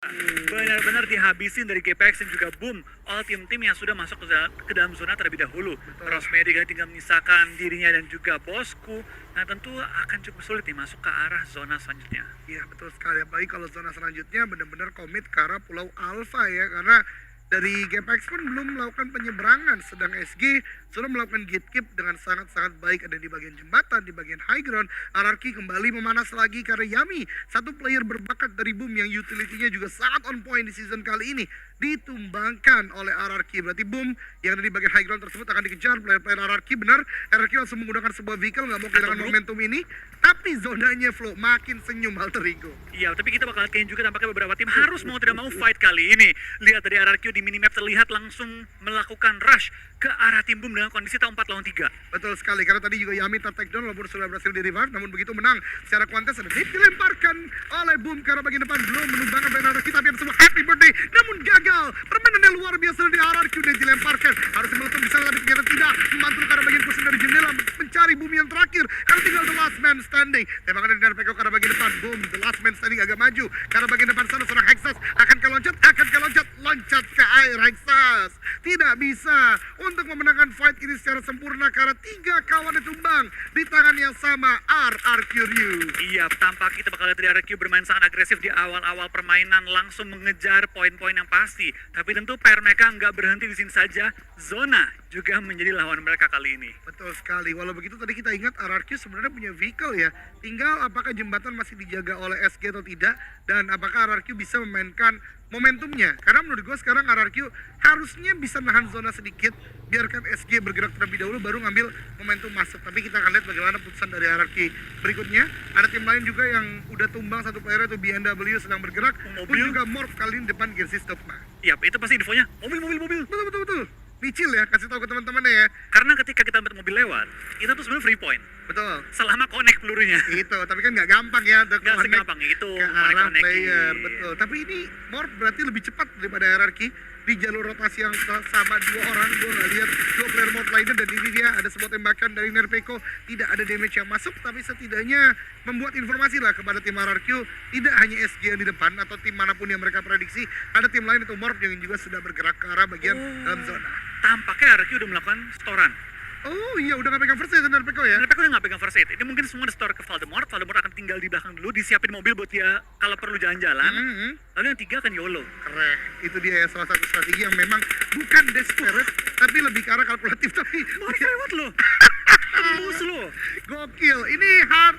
Benar-benar dihabisin dari GPX dan juga Boom, all tim-tim yang sudah masuk ke dalam zona terlebih dahulu. Rosmedy kan tinggal menyisakan dirinya dan juga bosku. Nah tentu akan cukup sulit nih masuk ke arah zona selanjutnya. Iya betul sekali, apalagi kalau zona selanjutnya benar-benar komit ke arah Pulau Alpha ya, karena dari GPX pun belum melakukan penyeberangan, sedang SG sudah melakukan gatekeep dengan sangat-sangat baik, ada di bagian jembatan, di bagian high ground. RRQ kembali memanas lagi karena Yami, satu player berbakat dari Boom yang utility-nya juga sangat on point di season kali ini, ditumbangkan oleh RRQ. Berarti Boom yang ada di bagian high ground tersebut akan dikejar player-player RRQ. Benar, RRQ langsung menggunakan sebuah vehicle, nggak mau kehilangan momentum ini, tapi zonanya flow, makin senyum Alter Ego. Iya, tapi kita bakal lihat juga tampaknya beberapa tim harus mau tidak mau fight kali ini. Lihat dari RRQ di minimap terlihat langsung melakukan rush ke arah tim Boom dengan kondisi 4 lawan 3. Betul sekali, karena tadi juga Yami take down walaupun sudah berhasil di revive, namun begitu menang secara kuantitas. Ada hit dilemparkan oleh Boom ke arah bagian depan, belum menumbangkan player RRQ, tapi ada semua happy birthday, namun gagal. Permainan yang luar biasa dari RRQ dan dilemparkan, harus meletup bisa lebih, ternyata tidak, memantul ke arah bagian kursi dari jendela, mencari Boom yang terakhir, karena tinggal the last man standing. Tembakan dari Nerpeko ke arah bagian depan, Boom, the last man standing agak maju, ke arah bagian depan sana seorang Hexas, akan ke loncat, loncat ke air. Hexas tidak bisa untuk memenangkan fight ini secara sempurna karena 3 kawan ditumbang di tangan yang sama RRQ Ryu. Iya, tampak kita bakal lihat dari RRQ bermain sangat agresif di awal-awal permainan, langsung mengejar poin-poin yang pasti. Tapi tentu PR mereka nggak berhenti di sini saja, zona juga menjadi lawan mereka kali ini. Betul sekali, walau begitu tadi kita ingat RRQ sebenarnya punya vehicle ya, tinggal apakah jembatan masih dijaga oleh SG atau tidak, dan apakah RRQ bisa memainkan momentumnya. Karena menurut gue sekarang RRQ harusnya bisa nahan zona sedikit, biarkan SG bergerak terlebih dahulu baru ngambil momentum masuk. Tapi kita akan lihat bagaimana putusan dari RRQ berikutnya. Ada tim lain juga yang udah tumbang satu player, itu BMW sedang bergerak, pun juga Morph kali ini depan Genesis Dogma. Iya, itu pasti infonya mobil. Betul. Nicil ya, kasih tahu ke teman-temannya ya. Karena ketika kita lihat mobil lewat, itu tuh sebenarnya free point. Betul. Selama connect pelurunya. Itu, tapi kan nggak gampang ya untuk Nggak connect segampang itu ke arah connect-connect. player. Betul. Tapi ini Morph berarti lebih cepat daripada RRQ di jalur rotasi yang sama 2 orang. Gue nggak lihat 2 player Morph lainnya, dan ini dia ada sebuah tembakan dari Nerpeko, tidak ada damage yang masuk, tapi setidaknya membuat informasi lah kepada tim RRQ, tidak hanya SG yang di depan atau tim manapun yang mereka prediksi, ada tim lain itu Morph yang juga sudah bergerak ke arah bagian dalam zona. Tampaknya RRQ udah melakukan storan. Oh iya, udah nggak pegang first aid Nerpeko ya? Nerpeko udah nggak pegang first aid. Ini mungkin semua di store ke Voldemort. Voldemort akan tinggal di belakang dulu, disiapin mobil buat dia kalau perlu jalan-jalan. Lalu yang 3 akan YOLO. Keren, itu dia ya salah satu strategi yang memang bukan desperate, tapi lebih ke arah kalkulatif. Tapi Morph lewat loh. Tembus loh. Gokil, ini hard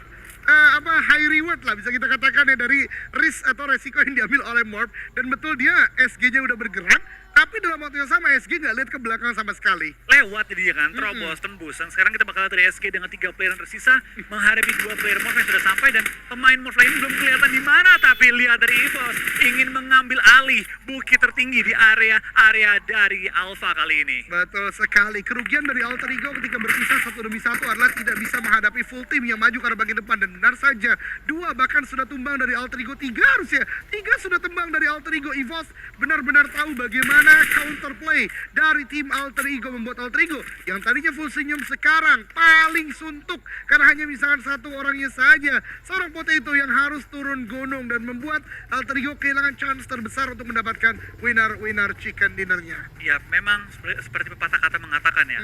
high reward lah bisa kita katakan ya, dari risk atau resiko yang diambil oleh Morph. Dan betul dia SG-nya udah bergerak, tapi dalam waktu yang sama SG nggak lihat ke belakang sama sekali. Lewat jadi kan, terobos, tembus. Dan sekarang kita bakal lihat dari SG dengan 3 player yang tersisa menghadapi 2 player Morph yang sudah sampai, dan pemain Morph lain belum kelihatan di mana. Tapi lihat dari EVOS ingin mengambil alih bukit tertinggi di area dari Alpha kali ini. Betul sekali, kerugian dari Alter Ego ketika berpisah 1 demi 1 adalah tidak bisa menghadapi full team yang maju ke arah bagian depan. Dan benar saja, 2 bahkan sudah tumbang dari Alter Ego, 3 harusnya 3 sudah tumbang dari Alter Ego. EVOS benar-benar tahu bagaimana counterplay dari tim Alter Ego, membuat Alter Ego yang tadinya full senyum sekarang paling suntuk karena hanya misalkan 1 orangnya saja, seorang Potato yang harus turun gunung, dan membuat Alter Ego kehilangan chance terbesar untuk mendapatkan winner chicken dinnernya. Ya memang seperti pepatah kata mengatakan ya,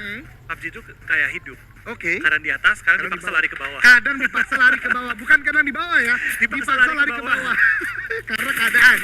PUBG itu kayak hidup. Oke. Kadang di atas, kadang dipaksa lari ke bawah. Kadang dipaksa lari ke bawah, bukan kadang di bawah ya, dipaksa lari ke bawah. Karena keadaan.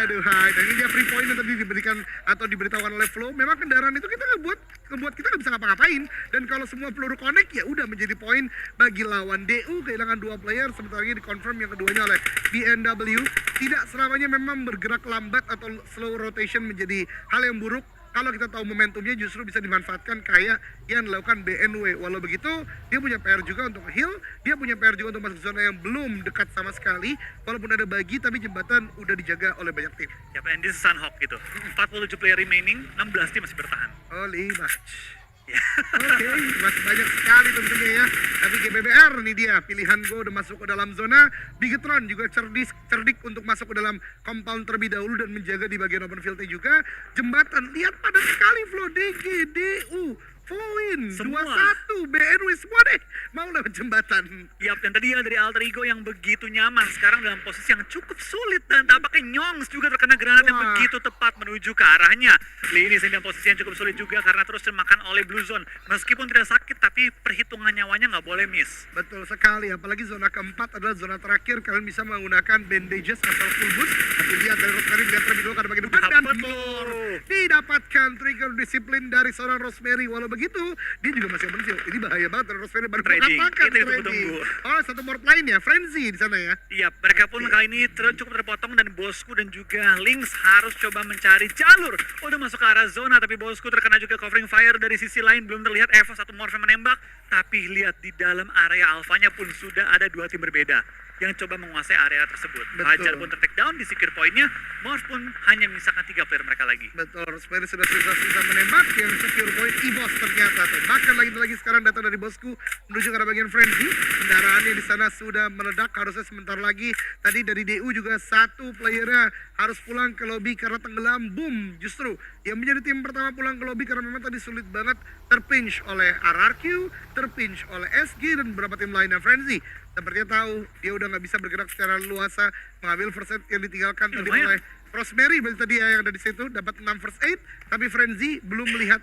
Aduh, hai. Dan ini dia free point yang tadi diberikan atau diberitahukan oleh Flow. Memang kendaraan itu kita ngebuat kita nggak bisa ngapa-ngapain. Dan kalau semua peluru connect ya udah menjadi poin bagi lawan. DU kehilangan 2 player, sementara ini dikonfirm yang keduanya oleh BMW. Tidak selamanya memang bergerak lambat atau slow rotation menjadi hal yang buruk. Kalau kita tahu momentumnya justru bisa dimanfaatkan kayak yang dilakukan BNW. Walau begitu, dia punya PR juga untuk heal, dia punya PR juga untuk masuk zona yang belum dekat sama sekali. Walaupun ada bagi, tapi jembatan udah dijaga oleh banyak tim. Ya, and this is Sunhawk gitu. 47 player remaining, 16 tim masih bertahan. Holy match. Oke, masih banyak sekali tentunya ya. Tapi GBBR nih dia, pilihan gue udah masuk ke dalam zona. Bigetron juga cerdik untuk masuk ke dalam compound terlebih dahulu dan menjaga di bagian open fieldnya juga. Jembatan, lihat padat sekali flow DGDU. Foin, Semua. 2-1, BNW semua deh mau lewat jembatan. Yap, dan tadi ya dari alter ego yang begitu nyaman sekarang dalam posisi yang cukup sulit dan tampaknya Nyongs juga terkena granat yang Wah. begitu tepat menuju ke arahnya. Lee ini sedang posisi yang cukup sulit juga karena terus termakan oleh Blue Zone. Meskipun tidak sakit tapi perhitungan nyawanya nggak boleh miss. Betul sekali, apalagi zona keempat adalah zona terakhir. Kalian bisa menggunakan bandages atau full boost. Tapi lihat dari Rosemary, lihat terlebih dulu karena bagian depan dan Dapat more. loh. Didapatkan trigger disiplin dari seorang Rosemary. Walau begitu, dia juga masih open shield. Ini bahaya banget dari Rosemary baru Trading. mengatakan Itu yang trading. tunggu-tunggu. Oh, satu morph lainnya, Frenzy di sana ya. Iya, mereka pun kali ini cukup terpotong dan Bosku dan juga Lynx harus coba mencari jalur untuk masuk ke arah zona. Tapi Bosku terkena juga covering fire dari sisi lain, belum terlihat Evo satu morph yang menembak. Tapi lihat di dalam area alfanya pun sudah ada dua tim berbeda yang coba menguasai area tersebut. Betul. Fajar pun ter-take down di secure point-nya, Morph pun hanya menyisakan 3 player mereka lagi. Betul, Rosemary sudah susah menembak. Yang secure point EVOS ternyata. Tembakan lagi sekarang datang dari Bosku menuju ke arah bagian Frenzy. Kendaraannya di sana sudah meledak. Harusnya sebentar lagi. Tadi dari DU juga satu playernya harus pulang ke lobby karena tenggelam. Boom, justru yang menjadi tim pertama pulang ke lobby karena memang tadi sulit banget. Terpinch oleh RRQ, terpinch oleh SG dan beberapa tim lainnya. Frenzy sepertinya tahu dia udah nggak bisa bergerak secara luasa, mengambil first aid yang ditinggalkan tadi Lumayan. oleh Rosemary tadi ya yang ada di situ, dapat 6 first aid, tapi Frenzy belum melihat,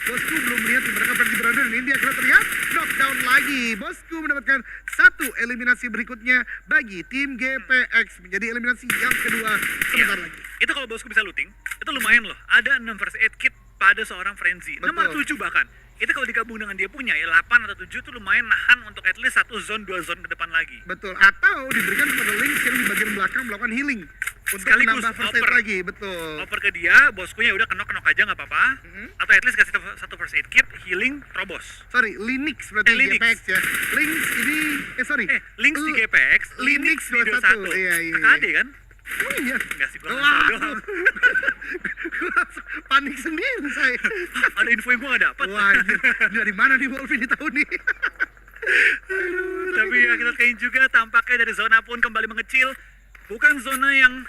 Bosku belum melihat di mereka Frenzy berada, dan ini dia akhirnya terlihat knockdown lagi. Bosku mendapatkan satu eliminasi berikutnya bagi tim GPX, menjadi eliminasi yang kedua sebentar lagi. Itu kalau Bosku bisa looting, itu lumayan loh. Ada 6 first aid kit pada seorang Frenzy. Betul. Nomor 7 bahkan. Itu kalau digabung dengan dia punya ya 8 atau 7 itu lumayan nahan untuk at least 1 zone 2 zone ke depan lagi. Betul, atau diberikan kepada Lynx yang di bagian belakang melakukan healing untuk Sekaligus menambah first aid oper. lagi, betul. Oper ke dia, Boskunya udah kenok aja nggak apa-apa. Atau at least kasih satu first aid kit, healing, terobos. Sorry, Linux berarti Linux. GPX ya. Lynx ini, Links di GPX, Linux di 21. Iya. KKD kan? Oh iya. Enggak sih, gua nggak Wah, tahu doang. Gua langsung panik sendiri saya. Ada info yang gua nggak dapet. Wah, anjir. Dari mana nih Wolverine di tahun ini? Tapi ya kita lihat juga tampaknya dari zona pun kembali mengecil. Bukan zona yang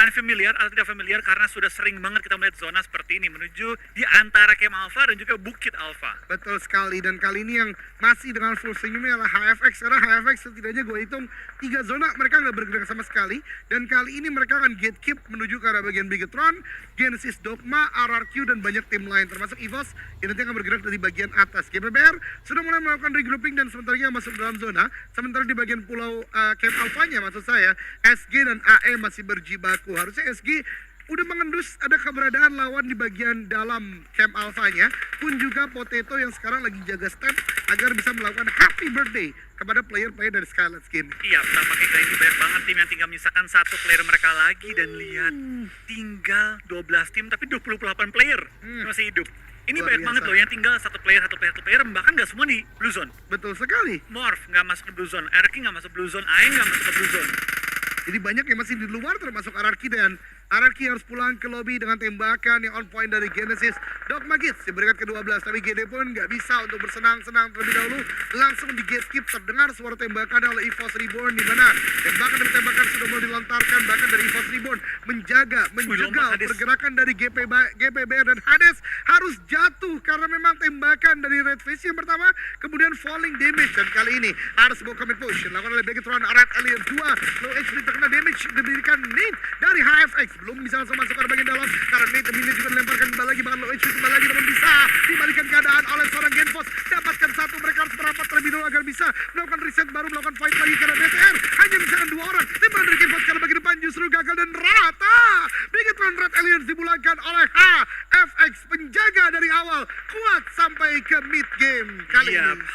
unfamiliar atau tidak familiar karena sudah sering banget kita melihat zona seperti ini menuju di antara Camp Alpha dan juga Bukit Alpha. Betul sekali, dan kali ini yang masih dengan full senyumnya adalah HFX, karena HFX setidaknya gue hitung 3 zona mereka nggak bergerak sama sekali, dan kali ini mereka akan gatekeep menuju ke arah bagian Bigetron, Genesis Dogma, RRQ dan banyak tim lain termasuk EVOS yang nanti akan bergerak dari bagian atas. GPBR sudah mulai melakukan regrouping dan sebentar lagi masuk dalam zona, sementara di bagian pulau Camp Alpha-nya maksud saya SG dan AE masih berjibaku. Harusnya SG udah mengendus ada keberadaan lawan di bagian dalam Camp Alpha-nya, pun juga Potato yang sekarang lagi jaga step agar bisa melakukan happy birthday kepada player-player dari Skylight Skin. Iya, tampaknya kali ini banyak banget tim yang tinggal menyisakan 1 player mereka lagi dan lihat tinggal 12 tim tapi 28 player masih hidup. Ini Luar banyak banget biasa. loh yang tinggal 1 player, bahkan nggak semua di Blue Zone. Betul sekali. Morph nggak masuk ke Blue Zone, RK nggak masuk Blue Zone, AE nggak masuk ke Blue Zone. Jadi banyak yang masih di luar termasuk RRQ, dan RRQ harus pulang ke lobby dengan tembakan yang on point dari Genesis. Dogma Kids diberikan ke-12, tapi GD pun nggak bisa untuk bersenang-senang terlebih dahulu. Langsung di gatekeep terdengar suara tembakan oleh EVOS Reborn, di mana tembakan demi tembakan sudah mulai dilontarkan bahkan dari EVOS Reborn mencegah lompat Hades. pergerakan dari GPBR, dan Hades harus jatuh karena memang tembakan dari Red Face yang pertama kemudian falling damage, dan kali ini harus bawa commit push dilakukan oleh Bigetron. Red Alien 2 low HP terkena damage, diberikan Nate dari HFX, belum bisa langsung masuk ke bagian dalam karena Nate Dominic juga dilemparkan kembali lagi, bahkan low HP kembali lagi, namun bisa dibalikan keadaan oleh seorang Genfos. Dapatkan satu, mereka harus merapat terlebih dulu agar bisa melakukan reset baru melakukan fight lagi karena BTR hanya misalkan 2 orang. Tembakan dari Genfos kalau bagi depan justru gagal dan rata. Bigetron Red Aliens dimulaikan oleh HFX, penjaga dari awal kuat sampai ke mid game kali Iya, ini.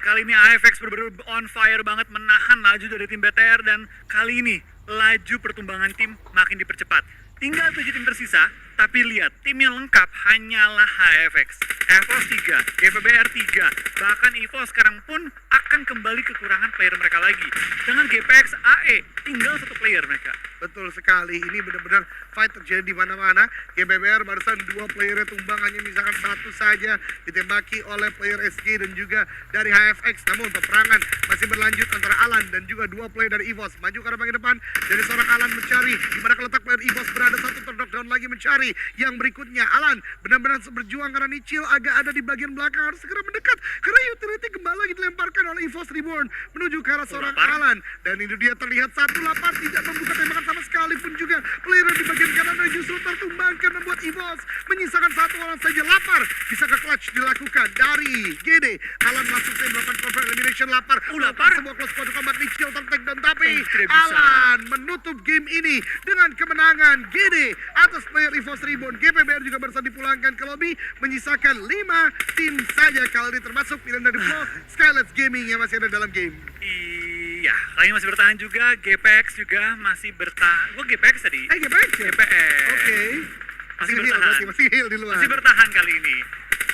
kali ini AFX benar-benar on fire banget menahan laju dari tim BTR dan kali ini laju pertumbangan tim makin dipercepat. Tinggal 7 tim tersisa, tapi lihat tim yang lengkap hanyalah HFX, EVOS 3, GPBR 3, bahkan EVOS sekarang pun akan kembali kekurangan player mereka lagi. Dengan GPX AE tinggal 1 player mereka. Betul sekali, ini benar-benar fight terjadi di mana-mana. GPBR barusan 2 playernya tumbang, hanya misalkan 1 saja ditembaki oleh player SG dan juga dari HFX. Namun peperangan masih berlanjut antara Alan dan juga 2 player dari EVOS. Maju ke arah bagian depan, dari seorang Alan mencari di mana letak player EVOS berada, satu terdok lockdown lagi mencari yang berikutnya. Alan benar-benar berjuang karena Nichil agak ada di bagian belakang, harus segera mendekat karena utility kembali lagi dilemparkan oleh EVOS Reborn menuju ke arah seorang Alan, dan ini dia terlihat satu lapar tidak membuka tembakan sama sekali pun juga. Player di bagian kanan dan justru tertumbangkan membuat EVOS menyisakan satu orang saja. Lapar bisa ke clutch dilakukan dari GD. Alan langsung saja melakukan confirm elimination. Lapar sebuah close quarter combat Nichil tertakedown, tapi Alan menutup game ini dengan kemenangan GD atas player EVOS Reborn. GPBR juga barusan dipulangkan ke lobby, menyisakan 5 tim saja kali ini, termasuk pilihan dari Flow Skylets Gaming yang masih ada dalam game. Iya, kali ini masih bertahan juga. GPX juga masih bertahan. Gua GPX tadi. GPX ya? GPX. Oke. Masih Heal bertahan. berarti, masih heal di luar. Masih bertahan kali ini.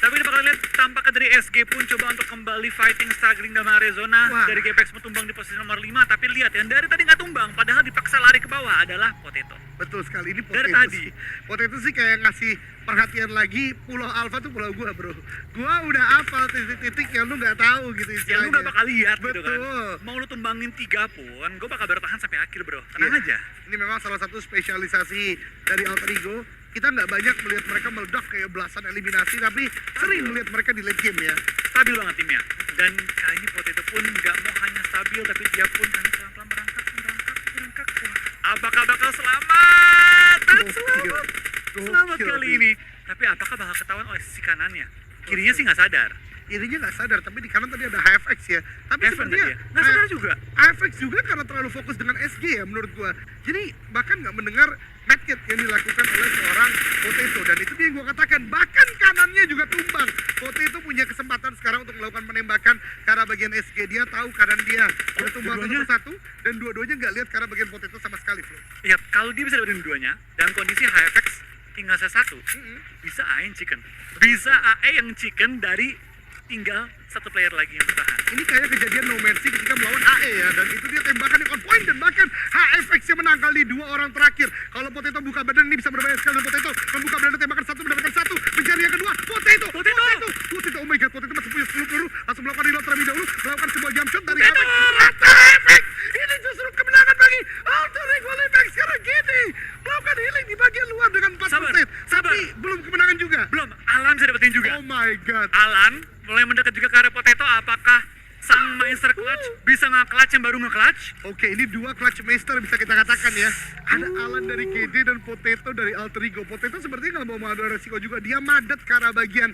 Tapi ini bakal lihat tampaknya dari SG pun coba untuk kembali fighting struggling dalam Arizona. Wah. Dari GPX tumbang di posisi nomor 5, tapi lihat yang dari tadi nggak tumbang, padahal dipaksa lari ke bawah adalah Potato. Betul sekali, ini Dari Potato tadi. sih. Potato sih kayak ngasih perhatian lagi. Pulau Alpha tuh pulau gua, bro. Gua udah hafal titik-titik yang lu nggak tahu gitu Yang istilahnya. lu gak bakal lihat gitu kan. Betul. Mau lu tumbangin 3 pun, gue bakal bertahan sampai akhir bro. Tenang Iya. aja. Ini memang salah satu spesialisasi dari Alter Ego. Kita nggak banyak melihat mereka meledak kayak belasan eliminasi, tapi sering melihat mereka di late game ya. Stabil banget timnya. Dan kali ini Potato pun gak mau hanya stabil, tapi dia pun karena pelan-pelan merangkak. Apakah bakal selamat? Dan selamat. Selamat Gokil, kali Bi. ini. Tapi apakah bakal ketahuan oleh sisi kanannya? Kirinya sih nggak sadar. Irinya nggak sadar, tapi di kanan tadi ada HFX ya. Tapi Evan tadi sepertinya ya. Nggak sadar juga. HFX juga karena terlalu fokus dengan SG ya menurut gua. Jadi bahkan nggak mendengar medkit yang dilakukan oleh seorang Potato, dan itu dia yang gua katakan. Bahkan kanannya juga tumbang. Potato punya kesempatan sekarang untuk melakukan penembakan ke arah bagian SG. Dia tahu kanan dia udah tumbang satu dua-duanya? persatu, dan dua-duanya nggak lihat ke arah bagian Potato sama sekali, Flo. Iya, kalau dia bisa dapetin duanya dan kondisi HFX tinggal satu, bisa AE yang chicken. Bisa AE yang chicken dari tinggal satu player lagi yang bertahan. Ini kayak kejadian No Mercy ketika melawan AE ya, dan itu dia tembakan yang on point, dan bahkan HFX yang menang kali di 2 orang terakhir. Kalau Potato buka badan ini bisa berbahaya sekali, dan Potato membuka badan, tembakan satu, mendapatkan satu, mencari yang kedua. Potato, oh my god, Potato masih punya 10 peluru, langsung melakukan reload terlebih dahulu, melakukan sebuah jump shot dari HFX. Rata HFX, ini justru kemenangan bagi Alter Ego Limex karena gini melakukan healing di bagian luar dengan 4%, Sabar. tapi belum kemenangan juga. Belum, Alan bisa dapetin juga. Oh my god. Alan mulai mendekat juga ke arah Potato. Apakah sang Master Clutch bisa nge-clutch yang baru nge-clutch? Oke, ini 2 clutch master bisa kita katakan ya. Ada Alan dari KD dan Potato dari Alter Ego. Potato sepertinya nggak mau mengambil resiko juga. Dia madet ke arah bagian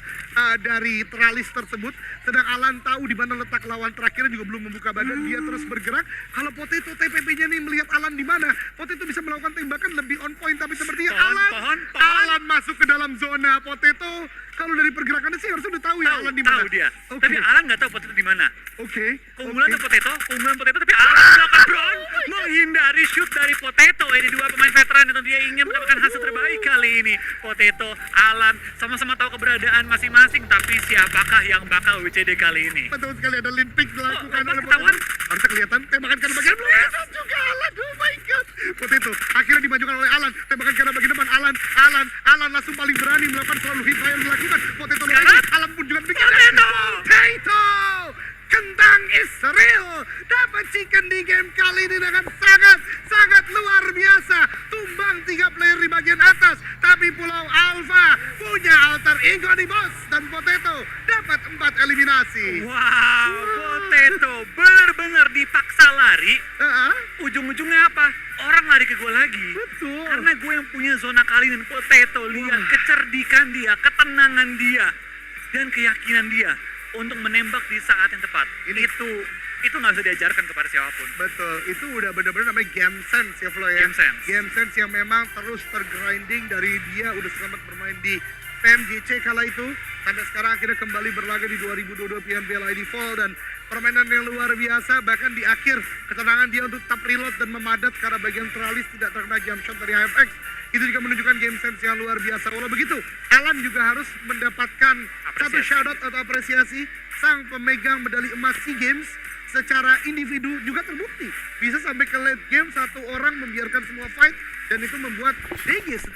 dari teralis tersebut. Sedang Alan tahu di mana letak lawan terakhirnya, juga belum membuka badan. Dia terus bergerak. Kalau Potato TPP-nya nih melihat Alan di mana, Potato bisa melakukan tembakan lebih on point. Tapi sepertinya Pohon. Alan masuk ke dalam zona. Potato kalau dari pergerakannya sih harusnya udah tahu ya Alan di mana. Tahu dia. Oke. Tapi Alan nggak tahu Potato di mana. Oke. Keunggulan tuh Potato, tapi Alan melakukan Brown menghindari shoot dari Potato. Ini 2 pemain veteran yang dia ingin mendapatkan hasil terbaik kali ini. Potato, Alan sama-sama tahu keberadaan masing-masing, tapi siapakah yang bakal WCD kali ini? Betul sekali, ada lean pick dilakukan oleh ketahuan? Potato. Harusnya kelihatan tembakan karena bagian belakang juga Alan. Oh my god. Potato akhirnya dimajukan oleh Alan. Tembakan karena bagian depan Alan langsung paling berani melakukan selalu hit yang dilakukan. Potato lagi. Alan pun juga demikian. Potato. Kentang Israel dapat chicken di game kali ini dengan sangat luar biasa. Tumbang 3 player di bagian atas, tapi Pulau Alpha punya Alter Ego di bos, dan Potato dapat 4 eliminasi. Wow, Potato benar-benar dipaksa lari. Ujung-ujungnya apa? Orang lari ke gue lagi. Betul. Karena gue yang punya zona kali ini. Potato, lihat kecerdikan dia, ketenangan dia, dan keyakinan dia untuk menembak di saat yang tepat. Itu nggak bisa diajarkan kepada siapapun. Betul, itu udah bener-bener namanya game sense ya Flo ya. Game sense. Game sense yang memang terus tergrinding dari dia udah selamat bermain di PMGC kala itu, sampai sekarang akhirnya kembali berlaga di 2022 PMPL ID Fall, dan permainan yang luar biasa. Bahkan di akhir ketenangan dia untuk tetap reload dan memadat karena bagian teralis tidak terkena jump shot dari HFX. Itu juga menunjukkan game sense yang luar biasa. Walau begitu, Alan juga harus mendapatkan satu shoutout atau apresiasi. Sang pemegang medali emas SEA Games secara individu juga terbukti bisa sampai ke late game, 1 orang membiarkan semua fight, dan itu membuat DG